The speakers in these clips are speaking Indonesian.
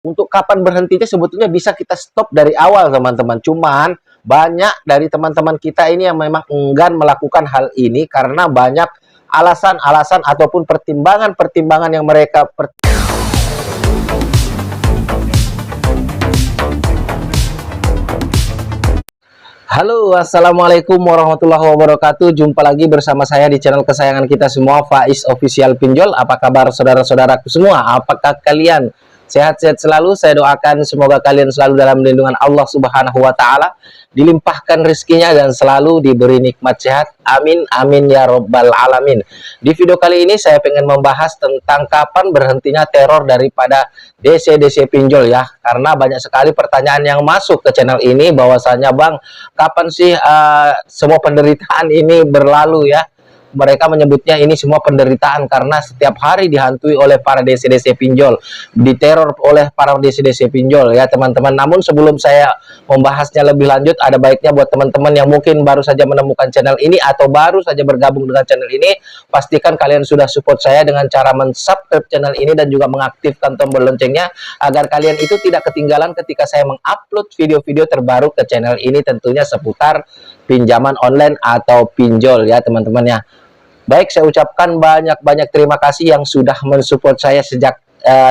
Untuk kapan berhentinya sebetulnya bisa kita stop dari awal, teman-teman. Cuman banyak dari teman-teman kita ini yang memang enggan melakukan hal ini karena banyak alasan-alasan ataupun pertimbangan-pertimbangan yang mereka Halo, assalamualaikum warahmatullahi wabarakatuh. Jumpa lagi bersama saya di channel kesayangan kita semua, Faiz Official Pinjol. Apa kabar saudara-saudaraku semua? Apakah kalian sehat-sehat selalu? Saya doakan semoga kalian selalu dalam lindungan Allah Subhanahu wa Ta'ala, dilimpahkan rezekinya dan selalu diberi nikmat sehat. Amin, amin ya robbal alamin. Di video kali ini saya pengen membahas tentang kapan berhentinya teror daripada DC-DC pinjol ya, karena banyak sekali pertanyaan yang masuk ke channel ini bahwasanya, Bang, kapan sih semua penderitaan ini berlalu ya? Mereka menyebutnya ini semua penderitaan karena setiap hari dihantui oleh para DC-DC pinjol, diteror oleh para DC-DC pinjol ya teman-teman. Namun sebelum saya membahasnya lebih lanjut, ada baiknya buat teman-teman yang mungkin baru saja menemukan channel ini atau baru saja bergabung dengan channel ini, pastikan kalian sudah support saya dengan cara mensubscribe channel ini dan juga mengaktifkan tombol loncengnya agar kalian itu tidak ketinggalan ketika saya mengupload video-video terbaru ke channel ini, tentunya seputar pinjaman online atau pinjol ya teman-teman ya. Baik, saya ucapkan banyak-banyak terima kasih yang sudah mensupport saya sejak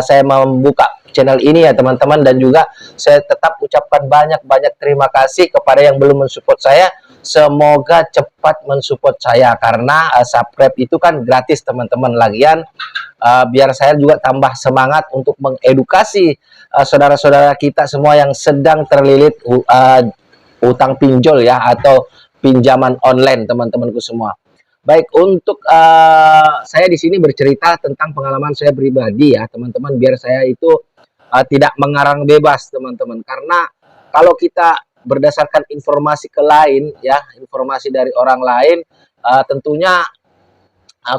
saya membuka channel ini ya teman-teman, dan juga saya tetap ucapkan banyak-banyak terima kasih kepada yang belum mensupport saya. Semoga cepat mensupport saya karena subscribe itu kan gratis teman-teman. Lagian biar saya juga tambah semangat untuk mengedukasi saudara-saudara kita semua yang sedang terlilit utang pinjol ya atau pinjaman online teman-temanku semua. Baik, untuk saya di sini bercerita tentang pengalaman saya pribadi ya teman-teman, biar saya itu tidak mengarang bebas teman-teman, karena kalau kita berdasarkan informasi ke lain ya, informasi dari orang lain tentunya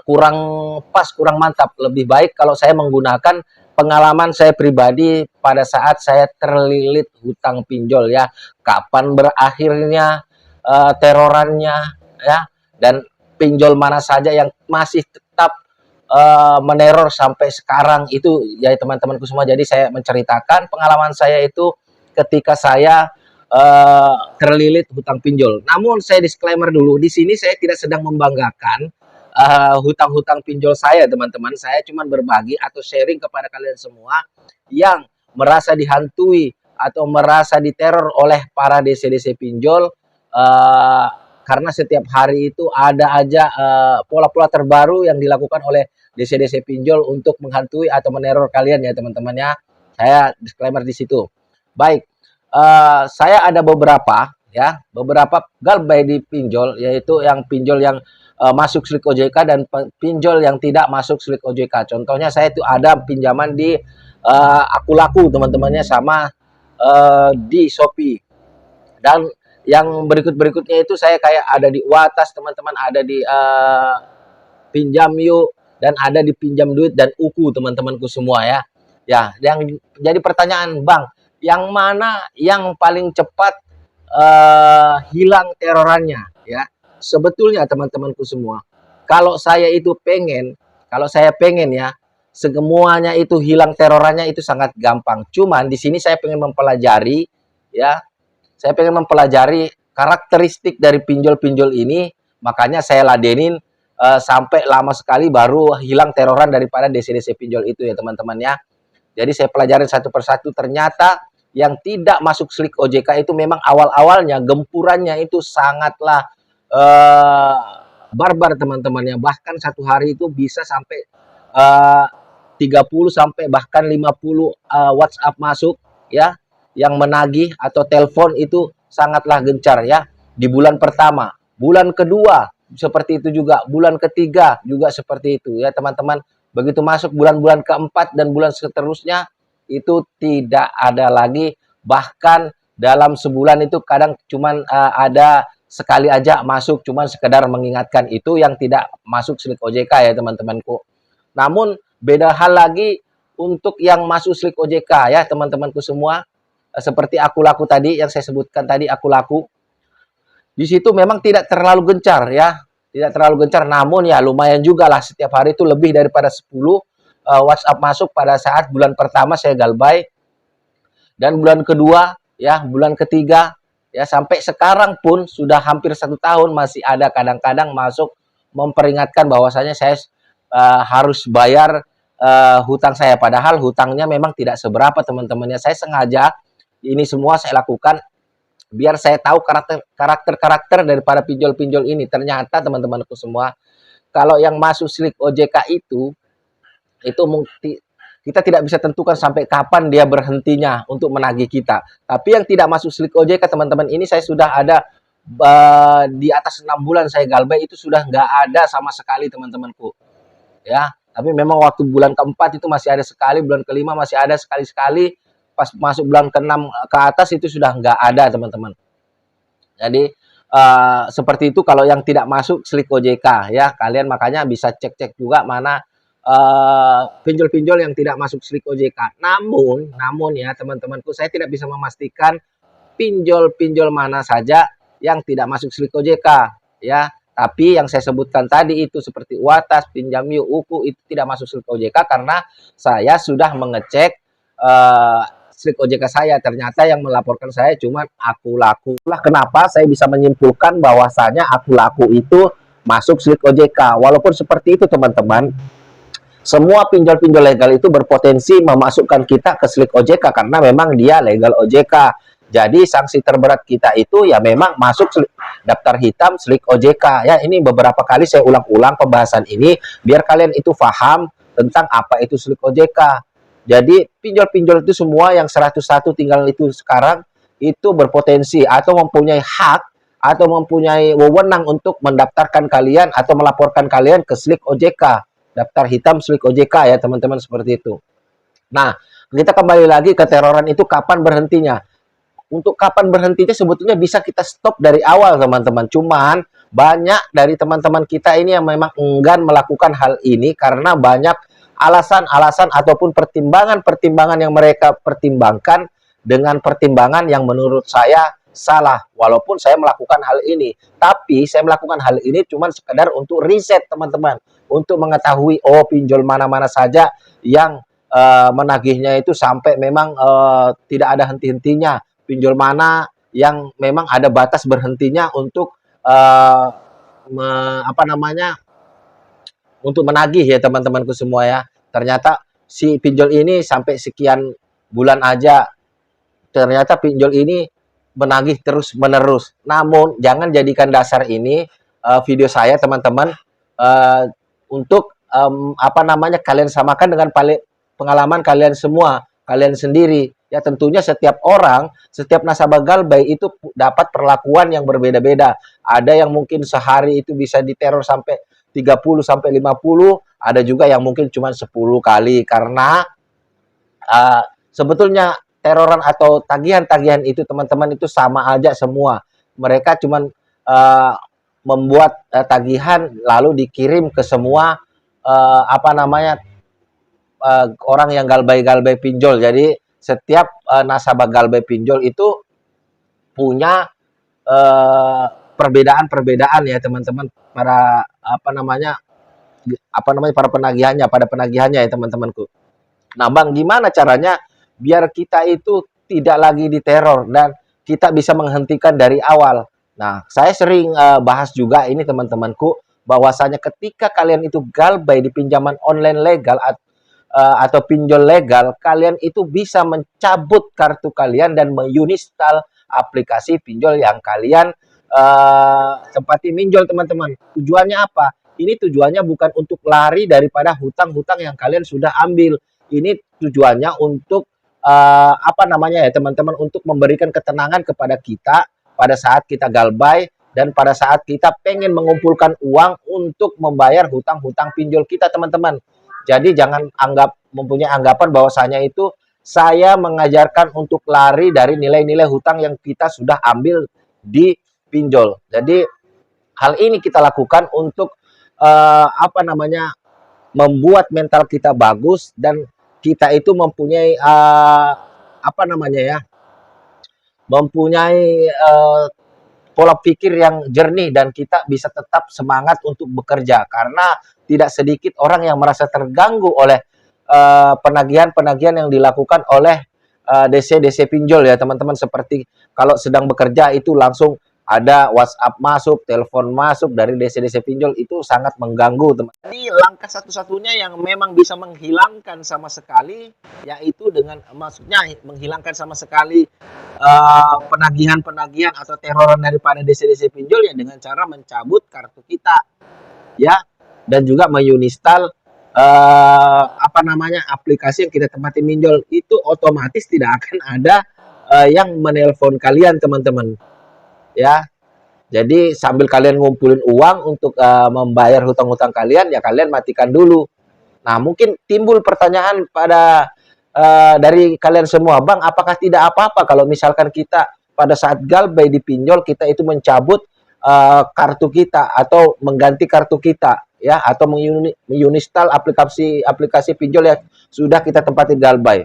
kurang pas, kurang mantap. Lebih baik kalau saya menggunakan pengalaman saya pribadi pada saat saya terlilit hutang pinjol ya, kapan berakhirnya terorannya ya, dan pinjol mana saja yang masih tetap meneror sampai sekarang itu ya teman-temanku semua. Jadi saya menceritakan pengalaman saya itu ketika saya terlilit hutang pinjol. Namun saya disclaimer dulu, di sini saya tidak sedang membanggakan hutang-hutang pinjol saya teman-teman. Saya cuma berbagi atau sharing kepada kalian semua yang merasa dihantui atau merasa diteror oleh para DC-DC pinjol, karena setiap hari itu ada aja pola-pola terbaru yang dilakukan oleh DC-DC pinjol untuk menghantui atau meneror kalian ya teman-teman ya. Saya disclaimer di situ. Baik, saya ada beberapa galbay di pinjol, yaitu yang pinjol yang masuk slik OJK dan pinjol yang tidak masuk slik OJK. Contohnya saya itu ada pinjaman di Akulaku teman-temannya, sama di Shopee. Dan yang berikutnya itu saya kayak ada di Watas teman-teman, ada di Pinjam Yuk, dan ada di Pinjam Duit dan Uku teman-temanku semua ya. Ya, yang jadi pertanyaan, Bang, yang mana yang paling cepat hilang terorannya ya? Sebetulnya teman-temanku semua, kalau saya pengen ya semuanya itu hilang terorannya itu sangat gampang. Cuman di sini saya pengen mempelajari ya, saya pengen mempelajari karakteristik dari pinjol-pinjol ini, makanya saya ladenin sampai lama sekali baru hilang teroran daripada DC-DC pinjol itu ya teman-teman ya. Jadi saya pelajarin satu persatu, ternyata yang tidak masuk slik OJK itu memang awal-awalnya gempurannya itu sangatlah barbar teman-temannya. Bahkan satu hari itu bisa sampai 30 sampai bahkan 50 WhatsApp masuk ya, yang menagih atau telepon itu sangatlah gencar ya. Di bulan pertama, bulan kedua seperti itu juga, bulan ketiga juga seperti itu ya teman-teman. Begitu masuk bulan-bulan keempat dan bulan seterusnya itu tidak ada lagi, bahkan dalam sebulan itu kadang cuman ada sekali aja masuk, cuman sekedar mengingatkan. Itu yang tidak masuk slik OJK ya teman-temanku. Namun beda hal lagi untuk yang masuk slik OJK ya teman-temanku semua. Seperti Akulaku tadi yang saya sebutkan tadi, Akulaku. Di situ memang tidak terlalu gencar ya. Tidak terlalu gencar, namun ya lumayan juga lah, setiap hari itu lebih daripada 10 WhatsApp masuk pada saat bulan pertama saya galbay dan bulan kedua, ya bulan ketiga, ya sampai sekarang pun sudah hampir 1 tahun masih ada kadang-kadang masuk memperingatkan bahwasanya saya harus bayar hutang saya, padahal hutangnya memang tidak seberapa teman-temannya. Saya sengaja ini semua saya lakukan biar saya tahu karakter daripada pinjol-pinjol ini. Ternyata teman-temanku semua, kalau yang masuk slik OJK itu kita tidak bisa tentukan sampai kapan dia berhentinya untuk menagih kita. Tapi yang tidak masuk slik OJK teman-teman, ini saya sudah ada di atas 6 bulan saya galbay, itu sudah nggak ada sama sekali teman-temanku. Ya, tapi memang waktu bulan keempat itu masih ada sekali, bulan kelima masih ada sekali-sekali, pas masuk bulan ke-6 ke atas itu sudah nggak ada teman-teman. Jadi seperti itu kalau yang tidak masuk slik OJK, ya kalian makanya bisa cek-cek juga mana pinjol-pinjol yang tidak masuk slik OJK. Namun ya teman-temanku, saya tidak bisa memastikan pinjol-pinjol mana saja yang tidak masuk slik OJK, ya. Tapi yang saya sebutkan tadi itu seperti Uatas, Pinjam Yuk, Uku itu tidak masuk slik OJK karena saya sudah mengecek slik OJK saya. Ternyata yang melaporkan saya cuma Aku Laku. Lah kenapa saya bisa menyimpulkan bahwasanya Aku Laku itu masuk slik OJK. Walaupun seperti itu teman-teman, semua pinjol-pinjol legal itu berpotensi memasukkan kita ke slik OJK karena memang dia legal OJK. Jadi sanksi terberat kita itu ya memang masuk daftar hitam slik OJK. Ya, ini beberapa kali saya ulang-ulang pembahasan ini biar kalian itu paham tentang apa itu slik OJK. Jadi pinjol-pinjol itu semua yang 101 tinggal itu sekarang itu berpotensi atau mempunyai hak atau mempunyai wewenang untuk mendaftarkan kalian atau melaporkan kalian ke slik OJK. Daftar hitam slik OJK ya teman-teman, seperti itu. Nah, kita kembali lagi ke teroran itu kapan berhentinya. Untuk kapan berhentinya sebetulnya bisa kita stop dari awal teman-teman. Cuman banyak dari teman-teman kita ini yang memang enggan melakukan hal ini karena banyak alasan-alasan ataupun pertimbangan-pertimbangan yang mereka pertimbangkan dengan pertimbangan yang menurut saya salah. Walaupun saya melakukan hal ini, tapi saya melakukan hal ini cuma sekedar untuk riset teman-teman, untuk mengetahui pinjol mana-mana saja yang menagihnya itu sampai memang tidak ada henti-hentinya, pinjol mana yang memang ada batas berhentinya untuk untuk menagih ya teman-temanku semua ya. Ternyata si pinjol ini sampai sekian bulan aja, ternyata pinjol ini menagih terus-menerus. Namun jangan jadikan dasar ini video saya teman-teman untuk kalian samakan dengan pengalaman kalian semua, kalian sendiri. Ya tentunya setiap orang, setiap nasabah galbay itu dapat perlakuan yang berbeda-beda. Ada yang mungkin sehari itu bisa diteror sampai 30 sampai 50, ada juga yang mungkin cuma 10 kali karena sebetulnya teroran atau tagihan-tagihan itu teman-teman itu sama aja semua. Mereka cuma membuat tagihan lalu dikirim ke semua orang yang galbay-galbay pinjol. Jadi setiap nasabah galbay pinjol itu punya perbedaan-perbedaan ya teman-teman, para para penagihannya ya teman-temanku. Nah, Bang, gimana caranya biar kita itu tidak lagi diteror dan kita bisa menghentikan dari awal? Nah, saya sering bahas juga ini teman-temanku, bahwasanya ketika kalian itu galbay di pinjaman online legal atau pinjol legal, kalian itu bisa mencabut kartu kalian dan menginstal aplikasi pinjol yang kalian tempati minjol teman-teman. Tujuannya apa? Ini tujuannya bukan untuk lari daripada hutang-hutang yang kalian sudah ambil. Ini tujuannya untuk ya teman-teman, untuk memberikan ketenangan kepada kita pada saat kita galbay dan pada saat kita pengen mengumpulkan uang untuk membayar hutang-hutang pinjol kita teman-teman. Jadi jangan mempunyai anggapan bahwasanya itu saya mengajarkan untuk lari dari nilai-nilai hutang yang kita sudah ambil di pinjol. Jadi hal ini kita lakukan untuk membuat mental kita bagus dan kita itu mempunyai pola pikir yang jernih dan kita bisa tetap semangat untuk bekerja, karena tidak sedikit orang yang merasa terganggu oleh penagihan-penagihan yang dilakukan oleh DC pinjol ya teman-teman, seperti kalau sedang bekerja itu langsung ada WhatsApp masuk, telepon masuk dari DC pinjol, itu sangat mengganggu teman. Jadi langkah satu-satunya yang memang bisa menghilangkan sama sekali yaitu dengan maksudnya menghilangkan sama sekali penagihan-penagihan atau teroran daripada DC pinjol ya dengan cara mencabut kartu kita ya, dan juga menginstal apa namanya aplikasi yang kita tempati pinjol, itu otomatis tidak akan ada yang menelpon kalian teman-teman ya. Jadi sambil kalian ngumpulin uang untuk membayar hutang-hutang kalian ya, kalian matikan dulu. Nah mungkin timbul pertanyaan pada dari kalian semua, Bang, apakah tidak apa-apa kalau misalkan kita pada saat galbay di pinjol kita itu mencabut kartu kita atau mengganti kartu kita ya, atau menginstal aplikasi pinjol yang sudah kita tempati galbay.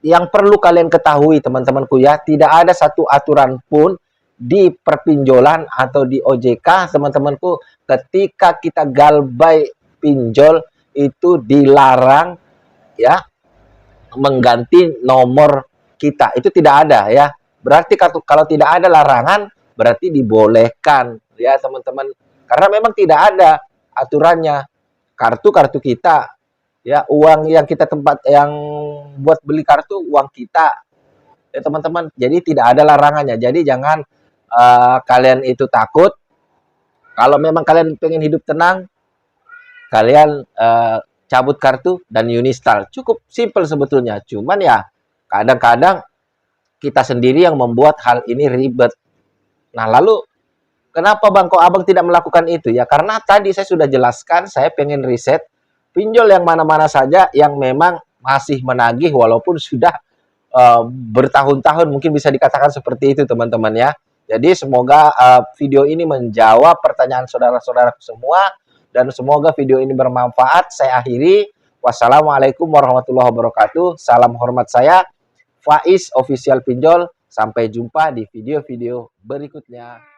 Yang perlu kalian ketahui teman-temanku ya, tidak ada satu aturan pun di perpinjolan atau di OJK teman-temanku ketika kita galbay pinjol itu dilarang ya mengganti nomor kita, itu tidak ada ya. Berarti kalau tidak ada larangan berarti dibolehkan ya teman-teman, karena memang tidak ada aturannya. Kartu kita ya, uang yang kita yang buat beli kartu uang kita ya teman-teman, jadi tidak ada larangannya. Jadi jangan kalian itu takut. Kalau memang kalian pengen hidup tenang, kalian cabut kartu dan uninstall. Cukup simple sebetulnya. Cuman ya kadang-kadang kita sendiri yang membuat hal ini ribet. Nah lalu kenapa Bang kok Abang tidak melakukan itu ya? Karena tadi saya sudah jelaskan, saya pengen riset pinjol yang mana-mana saja yang memang masih menagih walaupun sudah bertahun-tahun, mungkin bisa dikatakan seperti itu teman-teman ya. Jadi semoga video ini menjawab pertanyaan saudara-saudaraku semua, dan semoga video ini bermanfaat. Saya akhiri. Wassalamualaikum warahmatullahi wabarakatuh. Salam hormat saya, Faiz Official Pinjol. Sampai jumpa di video-video berikutnya.